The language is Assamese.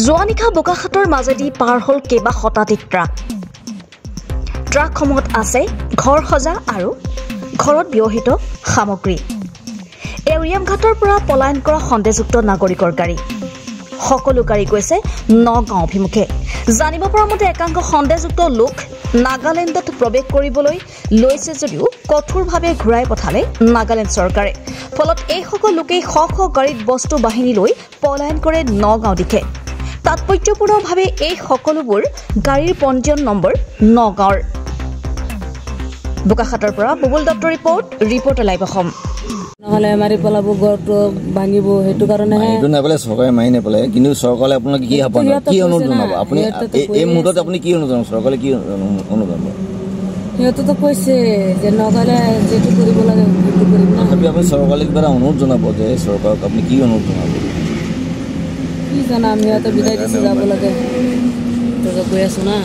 জোৱানিশা বোকাখাটৰ মাজেদি পাৰ হ'ল কেইবা শতাধিক ট্ৰাকসমূহত আছে ঘৰ সজা আৰু ঘৰত ব্যৱহৃত সামগ্ৰী। এউৰিয়ামঘাটৰ পৰা পলায়ন কৰা সন্দেহযুক্ত নাগৰিকৰ গাড়ী। সকলো গাড়ী গৈছে নগাঁও অভিমুখে। জানিব পৰা মতে একাংশ সন্দেহযুক্ত লোক নাগালেণ্ডত প্ৰৱেশ কৰিবলৈ লৈছে যদিও কঠোৰভাৱে ঘূৰাই পঠালে নাগালেণ্ড চৰকাৰে। ফলত এইসকল লোকেই শ শ গাড়ীত বস্তু বাহিনী লৈ পলায়ন কৰে নগাঁও দিশে। তাৎপৰ্যপূৰ্ণভাৱে এই সকলোবোৰ গাড়ীৰ পঞ্জীয়ন নম্বৰ নগাঁৱৰ। বোকাখাটৰ পৰা বুবুল দত্তৰ ৰিপৰ্ট লাইভ অসম। নহলে মাৰি পেলাব ঘৰটো ভাঙিব সেইটো কাৰণে এইটো নেপেলাই চৰকাৰে মাৰি নেপেলাই কিন্তু চৰকাৰে আপোনাক কি অনুৰোধ জনাব আপুনি এই মুহূৰ্তত আপুনি কি অনুৰোধ জনাব চৰকাৰে কি অনুৰোধ জনাব সিহঁতেতো কৈছে যে নগালে যেটো কৰিব লাগে সেইটো কৰিম না তথাপি আপুনি চৰকাৰলৈ কিবা অনুৰোধ জনাব যে চৰকাৰক আপুনি কি অনুৰোধ জনাব কি জানাম সিহঁতে বিদায় দিছে যাব লাগে তো গৈ আছো না